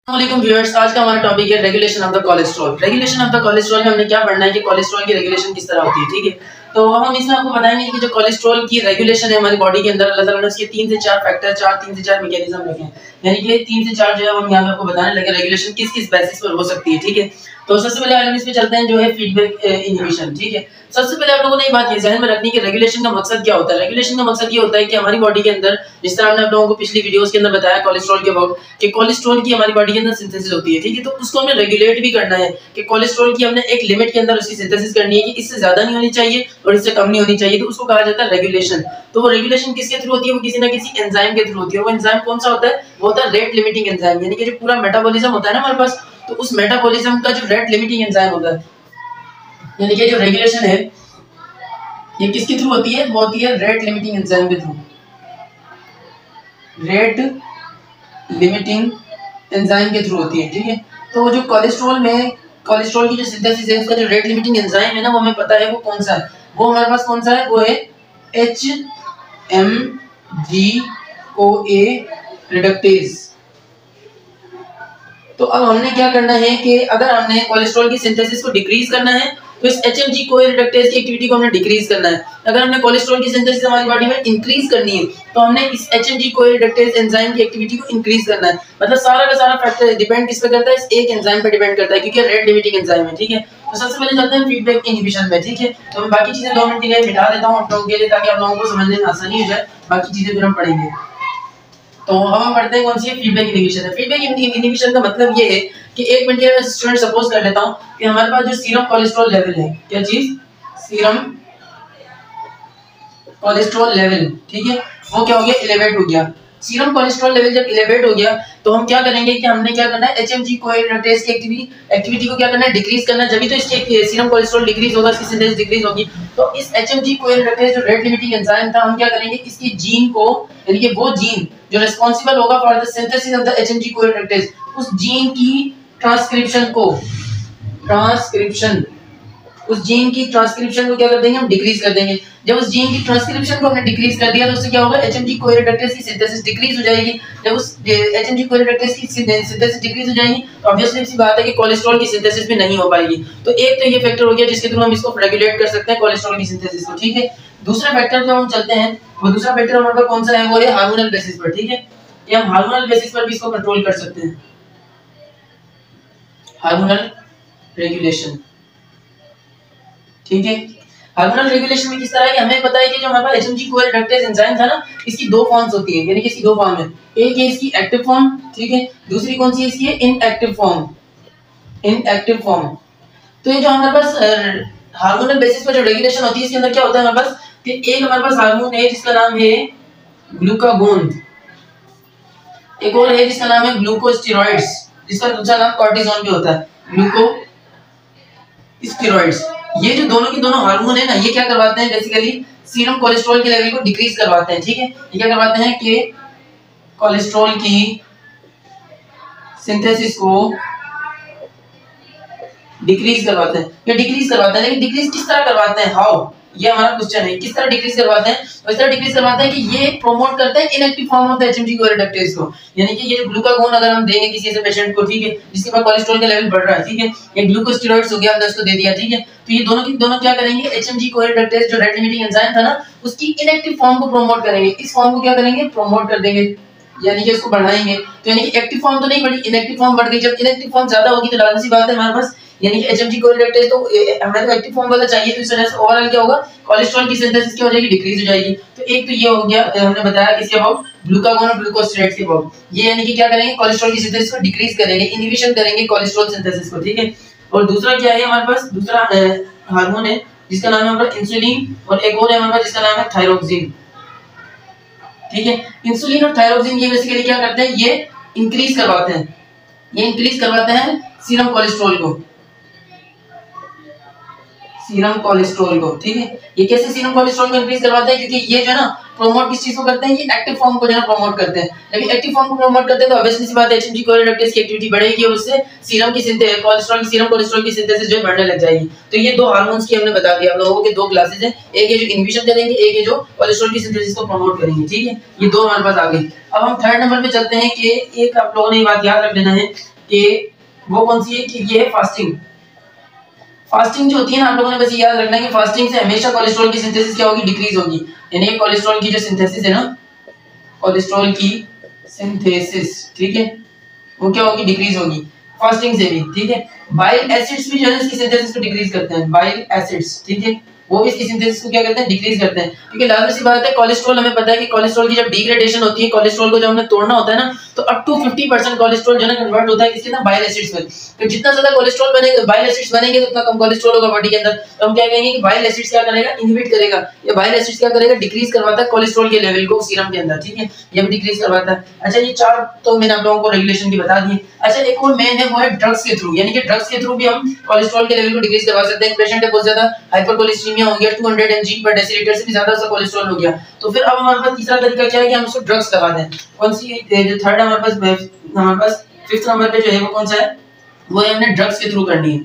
अस्सलाम व्यूअर्स, आज का हमारा टॉपिक है regulation of the cholesterol. Regulation of the cholesterol में हमने क्या पढ़ना है कि कोलेस्ट्रॉल की रेगुलेशन किस तरह होती है। ठीक है, तो हम इसमें आपको बताएंगे कि जो कोलेस्ट्रॉल की रेगुलेशन है हमारी बॉडी के अंदर, अल्लाह ताला ने उसके 3 से 4 फैक्टर, 3 से 4 मैकेनिज्म रखे हैं। यानी कि 3 से 4 जो है हम यहाँ पे आपको बताने लगे रेगुलेशन किस किस बेसिस पर हो सकती है। ठीक है, तो सबसे पहले हम इस पे चलते हैं जो है फीडबैक इनहिबिशन। ठीक है, सबसे पहले आप लोगों ने ये बात ये ध्यान में रखनी कि रेगुलेशन का मकसद क्या होता है। रेगुलेशन का मकसद ये होता है कि हमारी बॉडी के अंदर, जिस तरह हमने आप लोगों को पिछली वीडियोस के अंदर बताया कोलेस्ट्रॉल के अबाउट, कि कोलेस्ट्रॉल की हमारी बॉडी के अंदर सिंथेसिस होती है। ठीक है, तो उसको हमें रेगुलेट भी करना है कि कोलेस्ट्रॉल की हमने एक लिमिट के अंदर उसकी सिंथेसिस करनी है कि इससे ज्यादा नहीं होनी चाहिए और इससे कम नहीं होनी चाहिए, तो उसको कहा जाता है रेगुलेशन। तो वो रेगुलेशन किसके थ्रू होती है? वो किसी ना किसी एंजाइम के थ्रू होती है। वो एंजाइम कौन सा होता है? वो होता है रेट लिमिटिंग एंजाइम। यानी कि जो पूरा मेटाबॉलिज्म होता है ना हमारे पास, तो उस मेटाबॉलिज्म का जो रेट लिमिटिंग एंजाइम होता है, यानी कि जो रेगुलेशन है ये किसके थ्रू होती है? वो होती है रेट लिमिटिंग एंजाइम के थ्रू। रेट लिमिटिंग एंजाइम के थ्रू होती है। ठीक है, तो जो कोलेस्ट्रॉल में कोलेस्ट्रॉल की जो सिंथेसिस है उसका जो रेट लिमिटिंग एंजाइम है ना, वो हमें पता है वो कौन सा है। वो हमारे पास कौन सा है? वो है HMG-CoA रिडक्टेज। तो अब हमने क्या करना है कि अगर हमने कोलेस्ट्रॉल की सिंथेसिस को डिक्रीज करना है तो इस HMG-CoA रिडक्टेज की एक्टिविटी को हमने डिक्रीज करना है। अगर हमने कोलेस्ट्रॉल की सिंथेसिस हमारी बॉडी में इंक्रीज करनी है तो हमने इस HMG-CoA रिडक्टेज एंजाइम की एक्टिविटी को इंक्रीज करना है। मतलब सारा का सारा फैक्टर डिपेंड किस पे करता है? इस एक एंजाइम पे डिपेंड करता है, क्योंकि रेट लिमिटिंग एंजाइम है। ठीक है, तो सबसे पहले चलते हैं फीडबैक इनहिबिशन में। ठीक है, तो मैं बाकी चीजें 2 मिनट के लिए मिटा देता हूं आप लोगों के लिए, ताकि आप लोगों को समझने में आसानी हो जाए। बाकी चीजें फिर हम पढ़ेंगे। तो हम पढ़ते हैं कौन सी है? फीडबैक इनहिबिशन है। फीडबैक इनहिबिशन का मतलब ये है कि एक मिनट के लिए स्टूडेंट सपोज कर लेता हूं कि हमारे पास जो सीरम कोलेस्ट्रॉल लेवल है, क्या चीज? Serum cholesterol level. ठीक है, वो क्या हो गया? एलिवेट हो गया। सीरम कोलेस्ट्रॉल लेवल जब एलिवेट हो गया तो हम क्या करेंगे कि हमने क्या करना है? HMG-CoA रिडक्टेज की एक्टिविटी को क्या करना है? डिक्रीज करना है। जब तो इसके सीरम कोलेस्ट्रॉल डिक्रीज होगा, इसकी सिंथेसिस डिक्रीज होगी। तो इस HMG-CoA रिडक्टेज जो रेट लिमिटिंग एंजाइम था, हम क्या करेंगे? इसकी जीन को, यानी कि वो जीन जो रिस्पांसिबल होगा for the synthesis of the HMG-CoA reductase, उस जीन की ट्रांसक्रिप्शन उस जीन की ट्रांसक्रिप्शन को क्या कर देंगे? हम डिक्रीज कर देंगे। जब उस जीन की ट्रांसक्रिप्शन को हमने डिक्रीज कर दिया तो उससे क्या होगा? HMG-CoA रिडक्टेज की सिंथेसिस डिक्रीज हो जाएगी। जब उस HMG-CoA रिडक्टेज की सिंथेसिस डिक्रीज हो जाएगी तो ऑब्वियसली सी बात है कि कोलेस्ट्रॉल की सिंथेसिस भी नहीं हो पाएगी। तो एक तो ये फैक्टर हो गया जिसके थ्रू हम इसको रेगुलेट कर सकते हैं कोलेस्ट्रॉल की सिंथेसिस को। ठीक है, दूसरा फैक्टर जो हम चलते हैं, वो दूसरा फैक्टर हमारे पास कौन सा है? वो है हार्मोनल बेसिस पर। ठीक है, ये हम हार्मोनल बेसिस पर भी इसको कंट्रोल कर सकते हैं। Hormonal regulation. ठीक है, हार्मोनल रेगुलेशन में किस तरह है? हमें पता है कि जो हमारे पास HMG-CoA रिडक्टेज एंजाइम था ना, इसकी 2 फॉर्म्स होती है, यानी कि इसकी 2 फॉर्म है। एक है इसकी एक्टिव फॉर्म, ठीक है, दूसरी कौन सी है इसकी? Inactive form. तो ये जो हमारे पास हार्मोनल बेसिस पर जो रेगुलेशन होती है, इसके अंदर क्या होता है हमारे पास कि एक हमारे पास हार्मोन है जिसका नाम है ग्लूकागोन, एक और है जिसका नाम है ग्लूकोस्टेरॉइड्स, जिसका दूसरा नाम कॉर्टिसोन भी होता है, ग्लूकोस्टेरॉइड्स। ये जो दोनों के दोनों हार्मोन है ना, ये क्या करवाते हैं? बेसिकली सीरम कोलेस्ट्रॉल के लेवल को डिक्रीज करवाते हैं। ठीक है, ये क्या करवाते हैं कि कोलेस्ट्रॉल की सिंथेसिस को डिक्रीज करवाते हैं। ये डिक्रीज करवाते हैं, लेकिन डिक्रीज किस तरह करवाते हैं? हाउ? ये हमारा क्वेश्चन है, किस तरह डिक्रीज करवाते हैं? तो इस तरह डिक्रीज करवाते हैं कि ये प्रोमोट करते हैं inactive form of the HMG-CoA reductase को। यानी कि ये ग्लूकागोन अगर हम देंगे किसी ऐसे पेशेंट को, ठीक है, जिसके पास कोलेस्ट्रॉल का लेवल बढ़ रहा है, ठीक है, ये ग्लूकोस्टेरॉइड्स हो गया, हमने उसको दे दिया। ठीक है, तो ये दोनों की दोनों क्या करेंगे? HMG-CoA रिडक्टेज जो रेट लिमिटिंग एंजाइम था ना, उसकी इनएक्टिव फॉर्म को प्रोमोट करेंगे। इस फॉर्म को क्या करेंगे? प्रोमोट कर देंगे, यानी कि इसको बढ़ाएंगे। तो यानी कि एक्टिव फॉर्म तो नहीं बढ़ी, इनएक्टिव फॉर्म बढ़ गई। जब इनएक्टिव फॉर्म ज्यादा होगी तो लाज़मी सी बात है हमारे पास, यानी कि HMG-CoA रिडक्टेज तो हमें तो एक्टिव फॉर्म वाला चाहिए, तो इस वजह से ओवरऑल क्या होगा? कोलेस्ट्रॉल की सिंथेसिस क्या हो जाएगी? डिक्रीज हो जाएगी। तो एक तो ये हो गया, हमने बताया किसके अबाउट? ग्लूकागोन और ग्लूकोस्टेरॉइड्स के अबाउट। ये यानी कि क्या करेंगे? कोलेस्ट्रॉल की सिंथेसिस को डिक्रीज करेंगे, इनहिबिशन करेंगे कोलेस्ट्रॉल सिंथेसिस को। ठीक है, और दूसरा क्या है हमारे पास? दूसरा हार्मोन है जिसका नाम है हमारा इंसुलिन, और एक और है हमारे पास जिसका नाम है थायरोक्सिन। ठीक है, इंसुलिन और थायरोक्सिन ये बेसिकली क्या करते हैं? ये इंक्रीज करवाते हैं सीरम कोलेस्ट्रॉल को। ठीक है, ये कैसे सीरम कोलेस्ट्रॉल को इंक्रीज करवाते हैं? क्योंकि ये जो है ना प्रोमोट किस चीज को करते हैं? ये एक्टिव फॉर्म को जो है प्रमोट करते हैं। जब एक्टिव फॉर्म को प्रमोट करते हैं तो ऑब्वियसली सी बात है HMG-CoA रिडक्टेज की एक्टिविटी बढ़ेगी और उससे सीरम कोलेस्ट्रॉल की सिंथेसिस जो बढ़ने लग जाएगी। तो ये 2 हार्मोन्स की हमने बता दिया। आप लोगों के 2 क्लासेस हैं, एक है जो इनहिबिशन करेंगे, एक है जो कोलेस्ट्रॉल की सिंथेसिस को प्रमोट करेंगे। ठीक है, ये 2 हमारे पास आ गई। अब हम थर्ड नंबर पे चलते हैं कि एक आप लोगों ने ये बात याद रख लेना है कि वो कौन सी है कि ये है फास्टिंग। फास्टिंग जो होती है ना, आप लोगों ने बस याद रखना है कि फास्टिंग से हमेशा कोलेस्ट्रॉल की सिंथेसिस क्या होगी, डिक्रीज होगी। यानी कि कोलेस्ट्रॉल की जो सिंथेसिस है ना, कोलेस्ट्रॉल की सिंथेसिस, ठीक है, वो क्या होगी, डिक्रीज होगी फास्टिंग से भी, ठीक है। बाइल एसिड्स भी जो है इसकी सिंथेसिस को डिक्रीज करते हैं, बाइल एसिड्स, ठीक है, वो भी इसकी सिंथेसिस को क्या करते हैं, डिक्रीज करते हैं। क्योंकि लाजमी सी बात है, कोलेस्ट्रॉल हमें पता है कि कोलेस्ट्रॉल की जब डिग्रेडेशन होती है, कोलेस्ट्रॉल को जब हमें तोड़ना होता है ना, तो अप टू 50% कोलेस्ट्रॉल जो है कन्वर्ट होता है किसके ना, बाइल एसिड्स में। तो जितना ज्यादा कोलेस्ट्रॉल बनेगा, बाइल एसिड्स बनेंगे, तो उतना कम कोलेस्ट्रॉल होगा बॉडी के अंदर। तो हम क्या कहेंगे कि बाइल एसिड्स क्या करेगा, इनहिबिट करेगा। ये बाइल एसिड्स क्या करेगा, डिक्रीज करवाता है कोलेस्ट्रॉल के लेवल को सीरम के अंदर, ठीक है, ये भी डिक्रीज करवाता है। अच्छा, ये चार तो मैंने आप लोगों को रेगुलेशन की बता दी। अच्छा, एक और मेन है, वो है ड्रग्स के थ्रू, यानी कि ड्रग्स के थ्रू भी हम कोलेस्ट्रॉल के लेवल को डिक्रीज करवा सकते हैं। पेशेंट है बहुत ज्यादा हाइपरकोलेस्टेमिया हो गया, 200 mg पर डेसीलीटर से भी ज्यादा उसका कोलेस्ट्रॉल हो गया, तो फिर अब हमारे पास तीसरा तरीका क्या है कि हम उसको ड्रग्स लगा दें। कौन सी, जो थर्ड हमारे पास फिफ्थ नंबर पे जो है वो कौन सा है, वो है हमने ड्रग्स के थ्रू करनी है।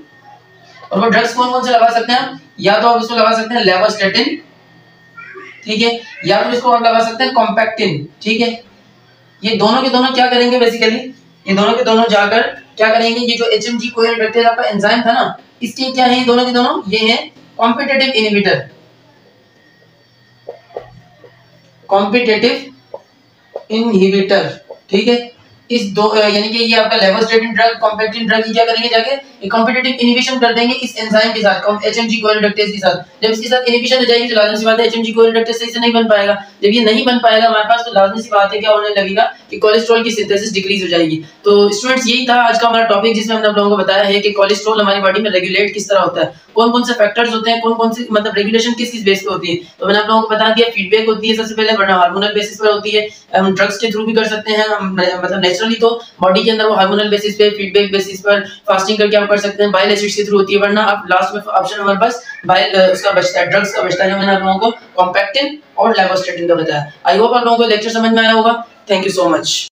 और वो ड्रग्स कौन कौन से लगा सकते हैं, या तो आप इसको लगा सकते हैं लेवोस्टैटिन, ठीक है, या फिर इसको और लगा सकते हैं कॉम्पैक्टिन, ठीक है। ये दोनों के दोनों क्या करेंगे, बेसिकली ये दोनों के दोनों जाकर क्या करेंगे, ये जो HMG कोएल रेक्टेज आपका एंजाइम था ना, इसके क्या है, दोनों के दोनों ये है कॉम्पिटिटिव इनहिबिटर, कॉम्पिटिटिव इनहिबिटर, ठीक है। इस दो यानी कि ये आपका लेवोस्टैटिन ड्रग, कॉम्पैक्टिन ड्रग, ये क्या करेंगे, जाके ये कॉम्पिटिटिव इनहिबिशन कर देंगे इस एंजाइम के साथ, HMG कोएल रेक्टेज के साथ। जब इसके साथ इनहिबिशन हो जाएगी तो लाजमी सी बात है HMG कोएल रेक्टेज सही से नहीं बन पाएगा। जब ये नहीं बन पाएगा हमारे पास, तो लाजमी सी बात है क्या होने लगेगा कि कोलेस्ट्रॉल की सिंथेसिस डिक्रीज हो जाएगी। तो स्टूडेंट्स, यही था आज का हमारा टॉपिक, जिसमें हमने आप लोगों को बताया है कि कोलेस्ट्रॉल हमारी बॉडी में रेगुलेट किस तरह होता है, कौन कौन से फैक्टर्स होते हैं, कौन कौन सी मतलब रेगुलेशन किस किस बेस पे होती है। तो मैंने आप लोगों को बता दिया, फीडबैक होती है सबसे पहले, वरना हार्मोनल बेसिस पर होती है। हम ड्रग्स के थ्रू भी कर सकते हैं, मतलब नेचुरली तो बॉडी के अंदर वो हार्मोनल बेसिस पे, फीडबैक बेसिस पर, फास्टिंग करके आप कर सकते हैं। बाइल एसिड्स के थ्रू होती है, वरना आप लास्ट में ऑप्शन हमारे पास बाइल उसका बचता है, ड्रग्स का बचता है, जो मैंने आप लोगों को कॉम्पैक्टिन और लेवोस्टैटिन का बताया। आई होप आप लोगों को लेक्चर समझ में आया होगा। Thank you so much.